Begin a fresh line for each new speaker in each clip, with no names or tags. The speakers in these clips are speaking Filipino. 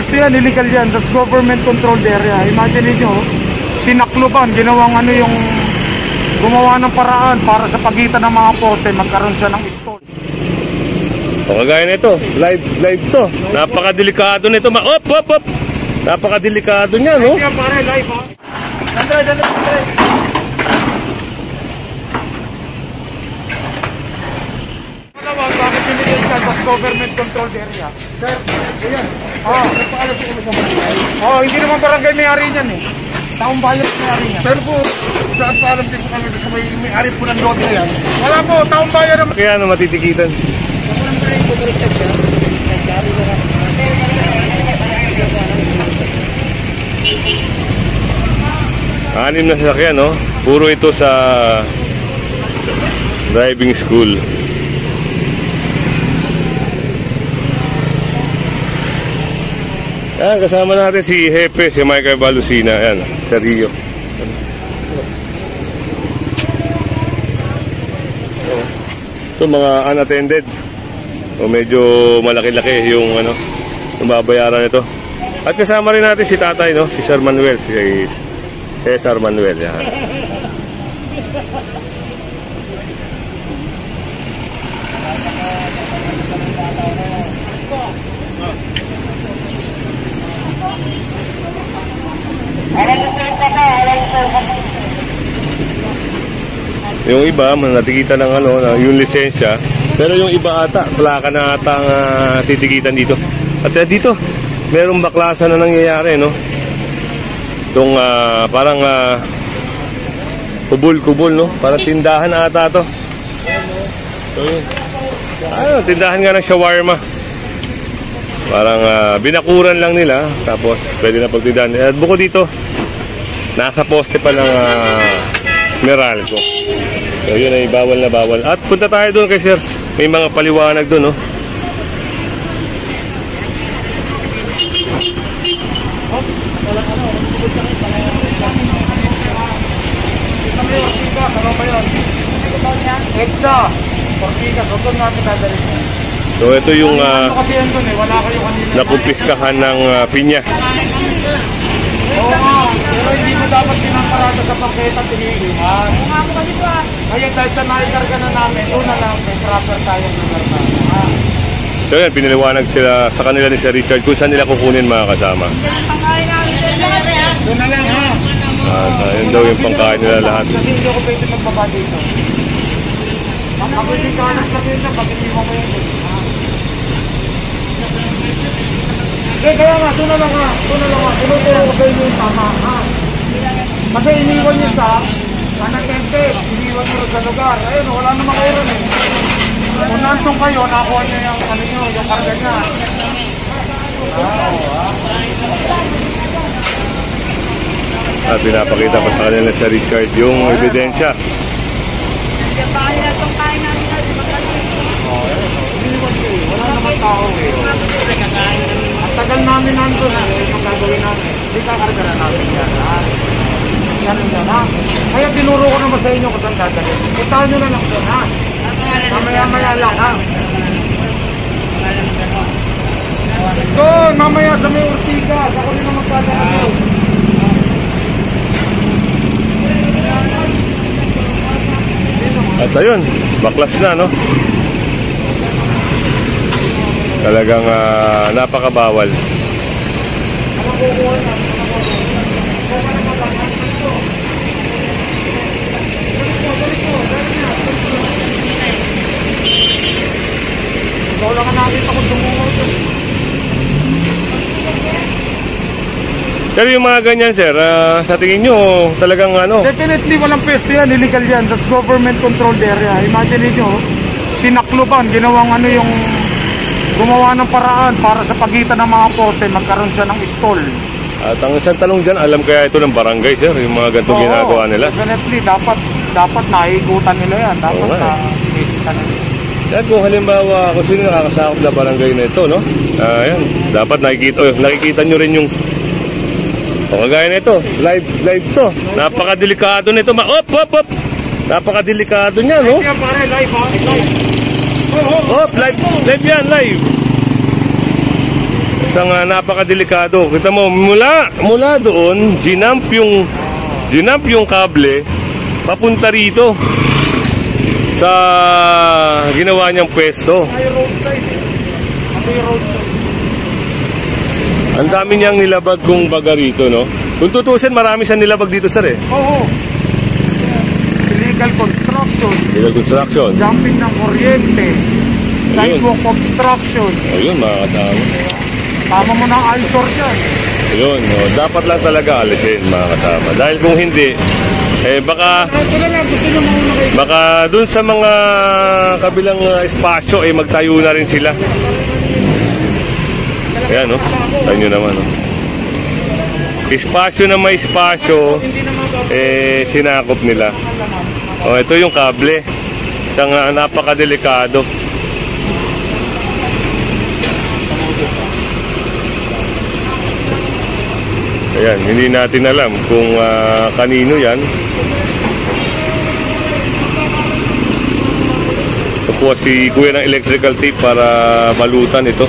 pwesto yan, illegal yan. That's government controlled area. Imagine nyo, sinakluban, ginawang ano yung gumawa ng paraan para sa pagitan ng mga poste, magkaroon siya ng stall.
O kagaya nito, live to. Napakadelikado nito. Op! Napakadelikado niya, no?
Kaya pare, live ha. Sandre. Bakit pinigil ka sa government controlled area? Sir, ayan. Nagpaalam po kami sa barangay. Hindi naman barangay may-ari niyan eh. Taong bayan may-ari niyan. Pero po, saan paalam din po kami sa may-ari po ng lote yan? Wala po, taong bayan naman.
Kaya ano matitikitan? Anim na sasakyan, no? Puro ito sa driving school. Ayan, kasama natin si Hepe, si Michael Balusina. Ayan, sa Rio. Ito mga unattended. O medyo malaki-laki yung ano, babayaran ito. At kasama rin natin si tatay, no? Si Sir Manuel, si Cesar Manuel. Yan. Yung iba, natikita ng ano, yung lisensya. Pero yung iba ata, plaka na ata ang titikitan dito. At dito, merong baklasan na nangyayari, no? Itong parang kubul-kubul, no? Parang tindahan ata to. So, tindahan nga ng shawarma. Parang binakuran lang nila. Tapos pwede na pagtindahan. At bukod dito, nasa poste pa ng Meralco. So yun ay bawal na bawal. At punta tayo doon kay sir. May mga paliwanag doon, no? So ito yung nakumpiskahan ng pinya.
Oo nga, pero hindi mo dapat pinaparada sa paketa tinigilihan. Oo nga po kasi po Kaya dahil sa naikarga na namin, doon na lang may proper tayong lugar na.
So yan, pinaliwanag sila sa kanila ni Sir Richard kung saan nila kukunin mga kasama.
Doon na lang ha.
Yun daw yung pangkain nila lahat.
Kasi hindi ako pwede magbaba dito. Kapag hindi ka nagsabihin na, pag-iwan ko yun. Kaya nga, doon na lang ha. Tinuturo ko sa inyo yung tama ha. Kasi iniwan niyo sa anatente. Iniwan niyo sa lugar. Ayun, wala naman kayo rin eh. Kung nandun kayo, nakuha niyo yung ano nyo, yung karga niya.
At pinapakita pa sa kanila sa Richard yung ebidensya.
Wala naman tao eh. Ang tagal namin nandun eh, yung gagawin namin. Hindi kakarga na namin yan ha. Ganun yan ha. Kaya tinuro ko naman sa inyo kung saan dadalhin. Puntahan nyo na lang doon ha. Mamaya-maya lang ha. Doon, mamaya sa may Ortiga. Ako rin naman dadalhin.
At ayun, baklas na, no? Talagang napakabawal.
Wala ka nakita kung dumungaw ito.
Pero yung mga ganyan, sir, sa tingin nyo, talagang ano?
Definitely walang pwesto yan, illegal yan. That's government controlled area. Imagine nyo, sinakluban, ginawang ano yung gumawa ng paraan para sa pagitan ng mga poste, magkaroon siya ng stall.
At ang isang tanong dyan, alam kaya ito ng barangay, sir, yung mga ganitong ginagawa nila?
Definitely, dapat naikutan nila yan. Dapat na nila.
Yan, kung halimbawa, kung sino nakakasakop na barangay na ito, no? Yan, dapat nakikita nyo rin yung kagaya nito, live to. Napakadelikado nito. Op! Napakadelikado niya, no?
Kaya pare, live ha?
Live yan, live. Isang napakadelikado. Kita mo, mula doon, ginamp yung kable papunta rito sa ginawa niyang pwesto. Ang dami niyang nilabag kung baga rito, no? Kung tutusin, marami siyang nilabag dito, sir, eh.
Oo. Illegal construction.
Illegal construction.
Jumping ng kuryente. Sidewalk obstruction.
Ayun, mga kasama.
Tama mo ng eyesore dyan.
Ayun, no? Dapat lang talaga alisin, mga kasama. Dahil kung hindi, baka dun sa mga kabilang espasyo, magtayo na rin sila. Ayan, no? Tayo nyo naman, no? Espasyo na may espasyo, sinakop nila. Ito yung kable. Isang napakadelikado. Ayan, hindi natin alam kung kanino yan. Ito po si Kuya ng electrical tape para balutan ito.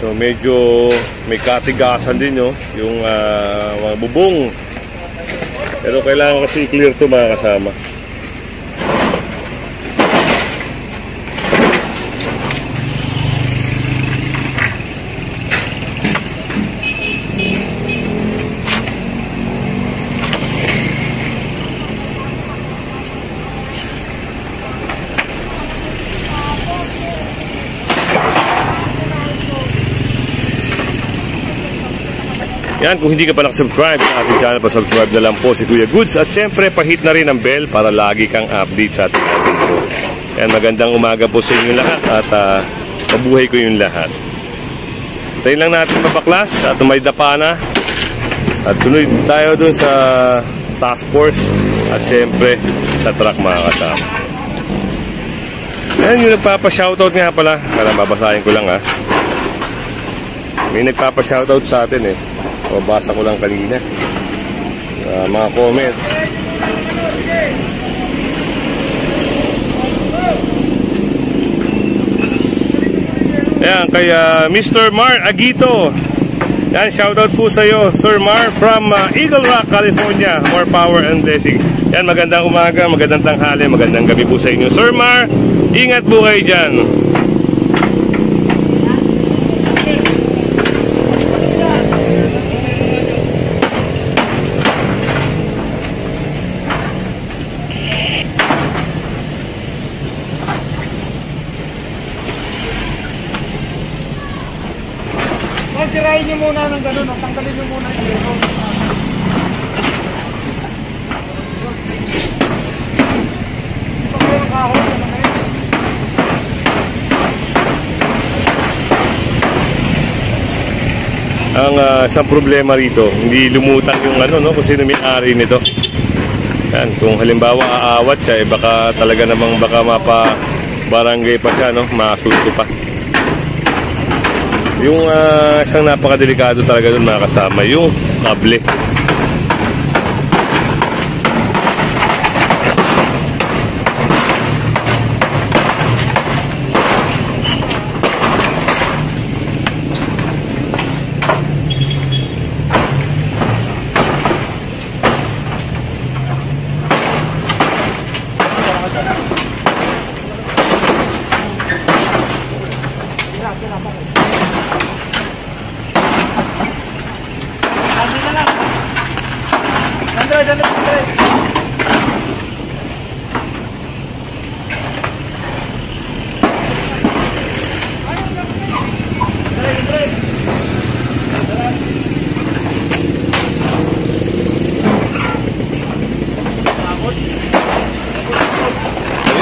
So medyo may katigasan din, no? Yung mga bubong. Pero kailangan kasi clear to, mga kasama. Yan, kung hindi ka pa nakasubscribe sa ating channel, pa-subscribe na lang po si Kuya Goods. At syempre, pahit na rin ang bell para lagi kang update sa ating video. Yan, magandang umaga po sa inyo lahat at mabuhay ko yung lahat. Tayo lang natin mapaklas at may dapa na. At sunod tayo dun sa task force at syempre sa truck, mga kasama. Yan, yung nagpapa-shoutout nga pala. Kaya babasahin ko lang, ha. May nagpapa-shoutout sa atin, eh. O, basa ko lang kanina mga comment. Ayan, kay Mr. Mar Aguito. Yan, shoutout po sa iyo, Sir Mar, from Eagle Rock, California. More power and blessing. Yan, magandang umaga, magandang tanghali, magandang gabi po sa inyo, Sir Mar. Ingat po kayo dyan.
Tirahin nyo muna ng gano'n, tanggalin nyo muna yung gano'n. Pag meron kahon, ano na yun?
Ang isang problema rito, hindi lumutang yung kung sino may-ari nito. Yan, kung halimbawa aawat siya, baka talaga namang mapa-barangay pa siya, masuso pa. Yung isang napakadelikado talaga dun, mga kasama, yung kable.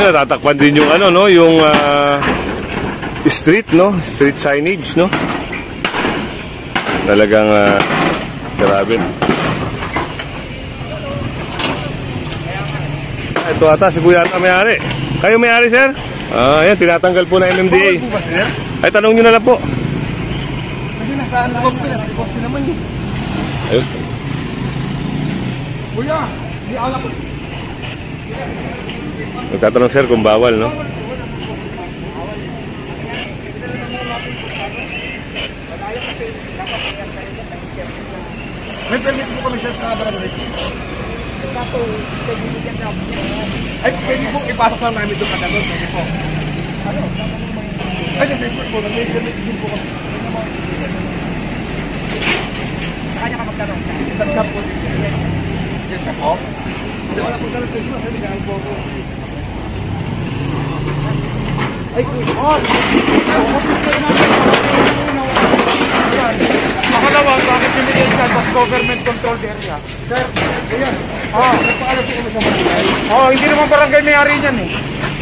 Natatakpan din yung yung street, no? Street signage, no? Talagang grabe. Ito ata, si Kuya ata may-ari. Kayo may-ari, sir? Ayan, tinatanggal po na MMDA.
Bawal po ba, sir?
Ay, tanong nyo na lang po.
Kasi nasaan na ba po? Nasa poste naman yun.
Ayun.
Kuya, di alam po.
Nagtatanong, sir, kung bawal, no?
May permit po kami sir sa barangay. Ay, pwede po ipasok lang namin doon doon. Pwede po. Ano? Ay, Facebook po. May permit din po kami. Sa kanya ka magkaroon? Sa po din. Yes, sa po? Hindi, wala po ganun Facebook. Hindi ka po ako. Ay, kuya.
Makalawa, bakit binigay siya sa government controlled area?
Sir, ayan. Nagpaalam po kami sa barangay.
Hindi naman barangay may-ari niyan eh.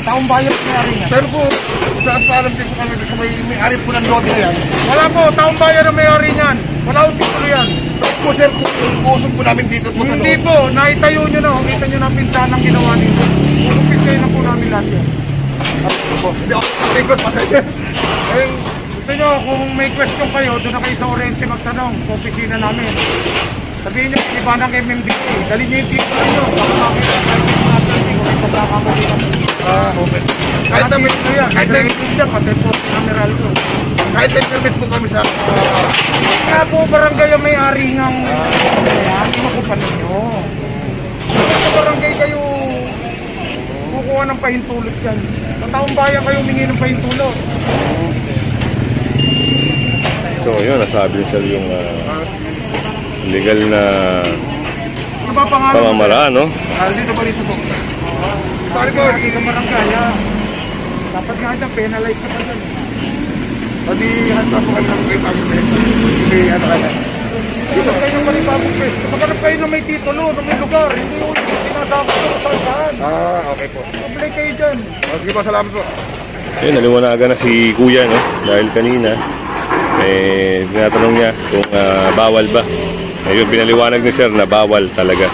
Taong bayan may-ari niyan.
Pero po, saan paalam din po kami sa may-ari po ng lote yan.
Wala po, taong bayan ang may-ari niyan. Wala akong titulo yan.
Po sir, kung usog po namin dito po
Hindi po, naitayo nyo na. Kita nyo na pinsanang ginawa nito. Upisayin na po namin lahat yan.
Hindi ako Facebook patay. Ay,
Gusto nyo, kung may question kayo, doon na kayo sa Orense magtanong sa opisina namin. Sabihin nyo, iba ng MMDA. Dali nyo yung titulo nyo. Baka makita kayo ng mga atlante kung may pagkakamali namin.
okay. Kahit na may,
Kahit na yung pati po sa Meralco.
kahit na permit po kami sa
Kaya po barangay ang may-ari ng hindi makupan ninyo. Sa barangay kayo kukuha ng pahintulot yan. Sa taong bayan kayo humingi ng pahintulot.
So, yun, nasabi sir yung legal na
Ano ba pangalan?
pamamaraan, no?
dito ba dito po? Sorry po,
Sa barangay, dapat nga dyan, penalize ka pa dyan.
pati handa po kami ng kayo pagi may ano kaya.
Dito kayo malibabong pwesto. Maghanap kayo na may titulo, na may lugar. Hindi yung sinasama ko sa saan.
Okay po.
Apply kayo dyan.
Sige po, salamat po.
Ayun, naliwanagan na si Kuya, no? Dahil kanina, tinatanong niya kung bawal ba. Ayun, pinaliwanag ni sir na bawal talaga.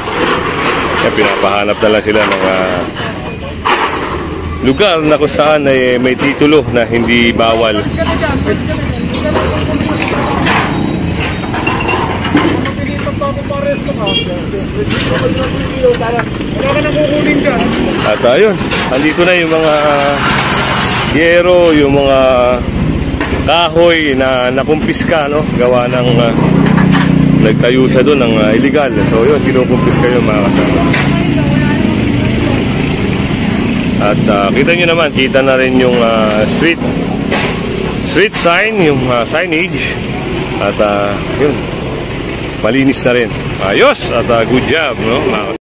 Kaya pinapahanap na lang sila ng lugar na kung saan may titulo na hindi bawal.
Mapilitan pa ako paresto ka. Wala ka nang kukunin dyan.
At ayun, andito na yung mga yero, yung mga kahoy na nakumpiska, no? Gawa ng nagtayo siya doon ng illegal. So yun, kinukumpiska yun mga kasama. At kita nyo naman, kita na rin yung street sign, yung signage. At yun, malinis na rin. Ayos! At good job, no?